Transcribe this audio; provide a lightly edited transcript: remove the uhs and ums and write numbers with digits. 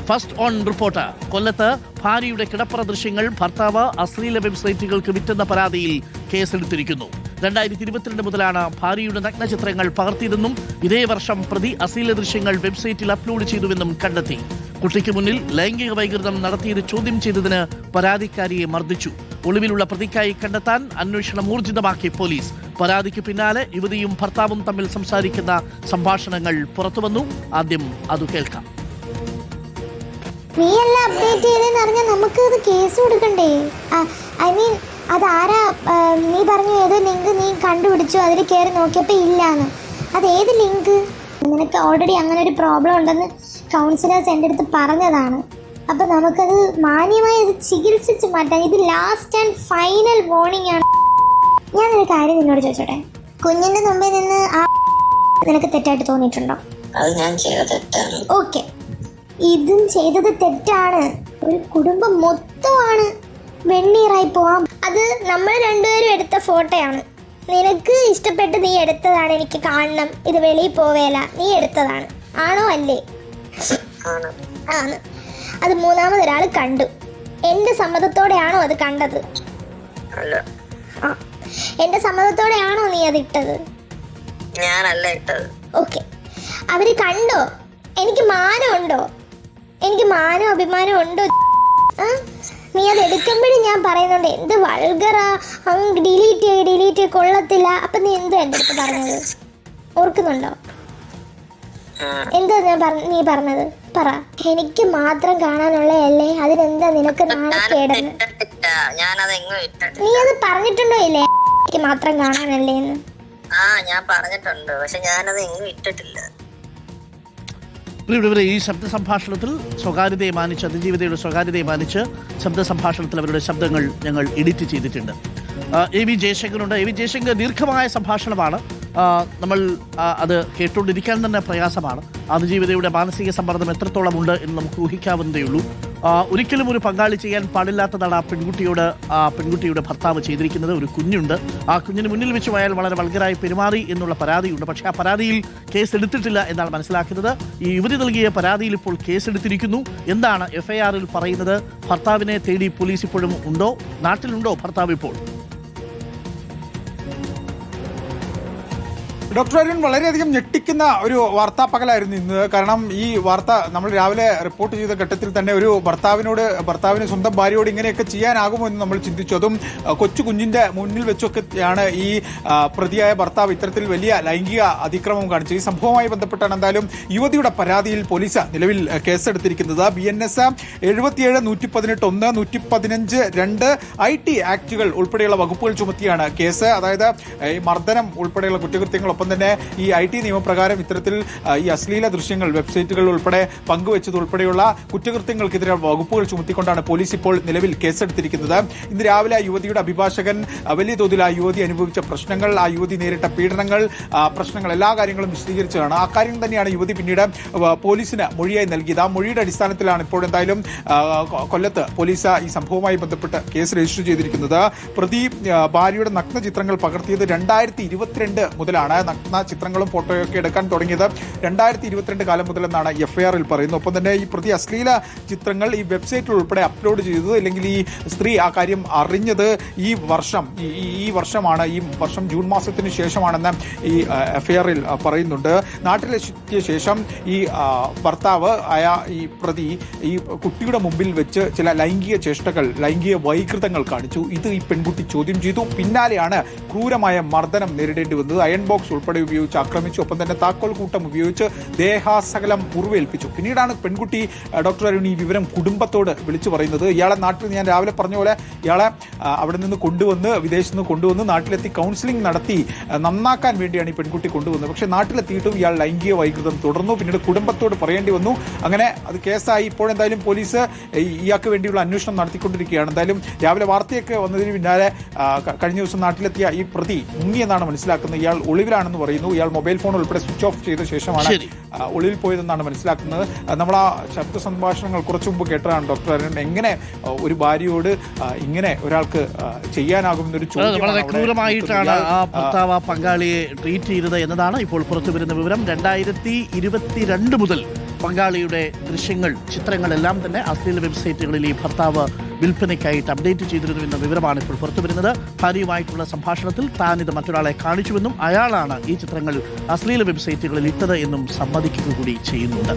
First on report. കൊല്ലത്ത് ഭാര്യയുടെ കിടപ്പറ ദൃശ്യങ്ങൾ ഭർത്താവ് അശ്ലീല വെബ്സൈറ്റുകൾക്ക് വിറ്റെന്ന പരാതിയിൽ കേസെടുത്തിരിക്കുന്നു. 2022 മുതലാണ് ഭാര്യയുടെ നഗ്നചിത്രങ്ങൾ പകർത്തിയതെന്നും ഇതേ വർഷം പ്രതി അശ്ലീല ദൃശ്യങ്ങൾ വെബ്സൈറ്റിൽ അപ്ലോഡ് ചെയ്തുവെന്നും കണ്ടെത്തി. കുട്ടിക്ക് മുന്നിൽ ലൈംഗിക വൈകൃതം നടത്തിയത് ചോദ്യം ചെയ്തതിന് പരാതിക്കാരിയെ മർദ്ദിച്ചു. ഒളിവിലുള്ള പ്രതിക്കായി കണ്ടെത്താൻ അന്വേഷണം ഊർജിതമാക്കി പോലീസ്. പരാതിക്ക് പിന്നാലെ യുവതിയും ഭർത്താവും തമ്മിൽ സംസാരിക്കുന്ന സംഭാഷണങ്ങൾ പുറത്തുവന്നു. ആദ്യം അത് കേൾക്കാം. നീ എല്ലാം അപ്ഡേറ്റ് ചെയ്തെന്ന് പറഞ്ഞാൽ നമുക്ക് ഇത് കേസ് കൊടുക്കണ്ടേ? ഐ മീൻ അതാരാ? നീ പറഞ്ഞു ഏതോ ലിങ്ക് നീ കണ്ടുപിടിച്ചു, അതിൽ കയറി നോക്കിയപ്പോൾ ഇല്ലാന്ന്. അത് ഏത് ലിങ്ക്? നിനക്ക് ഓൾറെഡി അങ്ങനെ ഒരു പ്രോബ്ലം ഉണ്ടെന്ന് കൗൺസിലേഴ്സ് എൻ്റെ അടുത്ത് പറഞ്ഞതാണ്. അപ്പം നമുക്കത് മാന്യമായി അത് ചികിത്സിച്ച് മാറ്റാം. ഇത് ലാസ്റ്റ് ആൻഡ് ഫൈനൽ വാർണിംഗ് ആണ്. ഞാനൊരു കാര്യം നിന്നോട് ചോദിച്ചോട്ടെ, കുഞ്ഞിൻ്റെ മുമ്പിൽ നിന്ന് ആ നിനക്ക് തെറ്റായിട്ട് തോന്നിയിട്ടുണ്ടോ? അത് ഞാൻ ചെയ്ത തെറ്റാണ്. ഓക്കെ, ഇതും ചെയ്തത് തെറ്റാണ്. ഒരു കുടുംബം മൊത്തമാണ് വെണ്ണീറായി പോവാം. അത് നമ്മൾ രണ്ടുപേരും എടുത്ത ഫോട്ടോയാണ്. നിനക്ക് ഇഷ്ടപ്പെട്ട് നീ എടുത്തതാണ്. എനിക്ക് കാണണം, ഇത് വെളിയിൽ പോവേല, നീ എടുത്തതാണ്. ആണോ അല്ലേ? ആണ്. അത് മൂന്നാമതൊരാൾ കണ്ടു. എന്റെ സമ്മതത്തോടെയാണോ അത് കണ്ടത്? എന്റെ സമ്മതത്തോടെയാണോ നീ അത് ഇട്ടത്? ഞാനല്ല ഇട്ടത്. ഓക്കെ, അവര് കണ്ടോ? എനിക്ക് മാനമുണ്ടോ? എനിക്ക് മാനവും അഭിമാനവും ഉണ്ടോ? നീ അത് എടുക്കുമ്പോഴും ഞാൻ പറയുന്നുണ്ട് എന്ത് വൾഗറാ, ഡിലീറ്റ് കൊള്ളത്തില്ല. അപ്പൊ നീ എന്തോ എൻ്റെ അടുത്ത് പറഞ്ഞത് ഓർക്കുന്നുണ്ടോ? എന്താ നീ പറഞ്ഞത്? പറ. എനിക്ക് മാത്രം കാണാനുള്ളതല്ലേ, അതിനെന്താ നിനക്ക് നാണക്കേടെന്ന്? നീ അത് പറഞ്ഞിട്ടുണ്ടോ ഇല്ലേ എനിക്ക് മാത്രം കാണാനല്ലേ എന്ന്? ഞാൻ പറഞ്ഞിട്ടുണ്ട്, പക്ഷെ ഞാനത് എങ്ങും ഇട്ടിട്ടില്ല. ഈ ശബ്ദ സംഭാഷണത്തിൽ സ്വകാര്യതയെ മാനിച്ച്, അതിജീവിതയുടെ സ്വകാര്യതയെ മാനിച്ച് ശബ്ദ സംഭാഷണത്തിൽ അവരുടെ ശബ്ദങ്ങൾ ഞങ്ങൾ എഡിറ്റ് ചെയ്തിട്ടുണ്ട്. AV ജയശങ്കറുണ്ട്. AV ജയശങ്കർ ദീർഘമായ സംഭാഷണമാണ്. നമ്മൾ അത് കേട്ടുകൊണ്ടിരിക്കാൻ തന്നെ പ്രയാസമാണ്. അതിജീവിതയുടെ മാനസിക സമ്മർദ്ദം എത്രത്തോളം ഉണ്ട് എന്ന് നമുക്ക് ഊഹിക്കാവുന്നതേ ഉള്ളൂ. ഒരിക്കലും ഒരു പങ്കാളി ചെയ്യാൻ പാടില്ലാത്തതാണ് ആ പെൺകുട്ടിയുടെ ഭർത്താവ് ചെയ്തിരിക്കുന്നത്. ഒരു കുഞ്ഞുണ്ട്. ആ കുഞ്ഞിന് മുന്നിൽ വെച്ച് അയാൾ വളരെ വൾഗറായി പെരുമാറി എന്നുള്ള പരാതിയുണ്ട്. പക്ഷേ ആ പരാതിയിൽ കേസെടുത്തിട്ടില്ല എന്നാണ് മനസ്സിലാക്കുന്നത്. ഈ യുവതി നൽകിയ പരാതിയിൽ ഇപ്പോൾ കേസെടുത്തിരിക്കുന്നു. എന്താണ് FIR-ൽ പറയുന്നത്? ഭർത്താവിനെ തേടി പോലീസ് ഇപ്പോഴും ഉണ്ടോ? നാട്ടിലുണ്ടോ ഭർത്താവ് ഇപ്പോൾ? ഡോക്ടർ അരുൺ, വളരെയധികം ഞെട്ടിക്കുന്ന ഒരു വാർത്താ പകലായിരുന്നു ഇന്ന്. കാരണം ഈ വാർത്ത നമ്മൾ രാവിലെ റിപ്പോർട്ട് ചെയ്ത ഘട്ടത്തിൽ തന്നെ ഒരു ഭർത്താവിന് സ്വന്തം ഭാര്യയോട് ഇങ്ങനെയൊക്കെ ചെയ്യാനാകുമോ എന്ന് നമ്മൾ ചിന്തിച്ചു. അതും കൊച്ചു കുഞ്ഞിന്റെ മുന്നിൽ വെച്ചൊക്കെയാണ് ഈ പ്രതിയായ ഭർത്താവ് ഇത്തരത്തിൽ വലിയ ലൈംഗിക അതിക്രമം കാണിച്ചത്. ഈ സംഭവവുമായി ബന്ധപ്പെട്ടാണ് എന്തായാലും യുവതിയുടെ പരാതിയിൽ പോലീസ് നിലവിൽ കേസെടുത്തിരിക്കുന്നത്. BNS 77, 118, 115, 2 IT ആക്ടുകൾ ഉൾപ്പെടെയുള്ള വകുപ്പുകൾ ചുമത്തിയാണ് കേസ്. അതായത് ഈ മർദ്ദനം ഉൾപ്പെടെയുള്ള കുറ്റകൃത്യങ്ങളൊപ്പം തന്നെ ഈ IT നിയമപ്രകാരം ഇത്തരത്തിൽ ഈ അശ്ലീല ദൃശ്യങ്ങൾ വെബ്സൈറ്റുകൾ ഉൾപ്പെടെ പങ്കുവച്ചത് ഉൾപ്പെടെയുള്ള കുറ്റകൃത്യങ്ങൾക്കെതിരെ വകുപ്പുകൾ ചുമത്തിക്കൊണ്ടാണ് പോലീസ് ഇപ്പോൾ നിലവിൽ കേസെടുത്തിരിക്കുന്നത്. ഇന്ന് രാവിലെ യുവതിയുടെ അഭിഭാഷകൻ വലിയ തോതിൽ ആ യുവതി അനുഭവിച്ച പ്രശ്നങ്ങൾ, ആ യുവതി നേരിട്ട പീഡനങ്ങൾ, പ്രശ്നങ്ങൾ, എല്ലാ കാര്യങ്ങളും വിശദീകരിച്ചതാണ്. ആ കാര്യം തന്നെയാണ് യുവതി പിന്നീട് പോലീസിന് മൊഴിയായി നൽകിയത്. ആ മൊഴിയുടെ അടിസ്ഥാനത്തിലാണ് ഇപ്പോൾ എന്തായാലും കൊല്ലത്ത് പോലീസ് ഈ സംഭവവുമായി ബന്ധപ്പെട്ട് കേസ് രജിസ്റ്റർ ചെയ്തിരിക്കുന്നത്. പ്രതി ഭാര്യയുടെ നഗ്ന ചിത്രങ്ങൾ പകർത്തിയത് 2022 മുതലാണ്. നഗ്ന ചിത്രങ്ങളും ഫോട്ടോയൊക്കെ എടുക്കാൻ തുടങ്ങിയത് 2022 കാലം മുതലെന്നാണ് FIR-ൽ പറയുന്നത്. ഒപ്പം തന്നെ ഈ പ്രതി അശ്ലീല ചിത്രങ്ങൾ ഈ വെബ്സൈറ്റിൽ ഉൾപ്പെടെ അപ്ലോഡ് ചെയ്തത്, അല്ലെങ്കിൽ ഈ സ്ത്രീ ആ കാര്യം അറിഞ്ഞത് ഈ വർഷമാണ്. ഈ വർഷം ജൂൺ മാസത്തിന് ശേഷമാണെന്ന് ഈ FIR-ൽ പറയുന്നുണ്ട്. നാട്ടിലെത്തിയ ശേഷം ഈ ഭർത്താവ് ഈ പ്രതി ഈ കുട്ടിയുടെ മുമ്പിൽ വെച്ച് ചില ലൈംഗിക ചേഷ്ടകൾ, ലൈംഗിക വൈകൃതങ്ങൾ കാണിച്ചു. ഇത് ഈ പെൺകുട്ടി ചോദ്യം ചെയ്തു. പിന്നാലെയാണ് ക്രൂരമായ മർദ്ദനം നേരിടേണ്ടി വന്നത്. അയൺ ബോക്സ് ഉൾപ്പെടെ ഉപയോഗിച്ച് ആക്രമിച്ചു. ഒപ്പം തന്നെ താക്കോൽ കൂട്ടം ഉപയോഗിച്ച് ദേഹാസകലം മുറിവേൽപ്പിച്ചു. പിന്നീടാണ് പെൺകുട്ടി ഡോക്ടർ അരുൺ ഈ വിവരം കുടുംബത്തോട് വിളിച്ചു പറയുന്നത്. ഇയാളെ നാട്ടിൽ, ഞാൻ രാവിലെ പറഞ്ഞ പോലെ, ഇയാളെ അവിടെ നിന്ന് കൊണ്ടുവന്ന്, വിദേശത്ത് നിന്ന് കൊണ്ടുവന്ന് നാട്ടിലെത്തി കൗൺസിലിംഗ് നടത്തി നന്നാക്കാൻ വേണ്ടിയാണ് ഈ പെൺകുട്ടി കൊണ്ടുവന്നത്. പക്ഷേ നാട്ടിലെത്തിയിട്ടും ഇയാൾ ലൈംഗിക വൈകൃതം തുടർന്നു. പിന്നീട് കുടുംബത്തോട് പറയേണ്ടി വന്നു. അങ്ങനെ അത് കേസായി. ഇപ്പോഴെന്തായാലും പോലീസ് ഇയാൾക്ക് വേണ്ടിയുള്ള അന്വേഷണം നടത്തിക്കൊണ്ടിരിക്കുകയാണ്. എന്തായാലും രാവിലെ വാർത്തയൊക്കെ വന്നതിന് പിന്നാലെ കഴിഞ്ഞ ദിവസം നാട്ടിലെത്തിയ ഈ പ്രതി മുങ്ങിയെന്നാണ് മനസ്സിലാക്കുന്നത്. ഇയാൾ ഒളിവിലാണെന്ന് പറയുന്നു. ഇയാൾ മൊബൈൽ ഫോൺ ഉൾപ്പെടെ സ്വിച്ച് ഓഫ് ചെയ്ത ശേഷമാണ് ഒളിവിൽ പോയതെന്നാണ് മനസ്സിലാക്കുന്നത്. നമ്മൾ ആ ശബ്ദ സംഭാഷണങ്ങൾ കുറച്ചു മുമ്പ് കേട്ടതാണ് ഡോക്ടർ അരുൺ. എങ്ങനെ ഒരു ഭാര്യയോട് ഇങ്ങനെ ഒരാൾക്ക് ചെയ്യാനാകുമെന്നൊരു ചോദ്യം, വളരെ ക്രൂരമായിട്ടാണ് ആ ഭർത്താവ് പങ്കാളിയെ ട്രീറ്റ് ചെയ്തത് എന്നതാണ് ഇപ്പോൾ പുറത്തുവരുന്ന വിവരം. 2022 മുതൽ പങ്കാളിയുടെ ദൃശ്യങ്ങൾ, ചിത്രങ്ങളെല്ലാം തന്നെ അശ്ലീല വെബ്സൈറ്റുകളിൽ ഈ ഭർത്താവ് വിൽപ്പനയ്ക്കായിട്ട് അപ്ഡേറ്റ് ചെയ്തിരുന്നു എന്ന വിവരമാണ് ഇപ്പോൾ പുറത്തുവരുന്നത്. ഭാര്യയുമായിട്ടുള്ള സംഭാഷണത്തിൽ താൻ ഇത് മറ്റൊരാളെ കാണിച്ചുവെന്നും അയാളാണ് ഈ ചിത്രങ്ങൾ അശ്ലീല വെബ്സൈറ്റുകളിൽ ഇട്ടത് എന്നും സമ്മതിക്കുക കൂടി ചെയ്യുന്നുണ്ട്.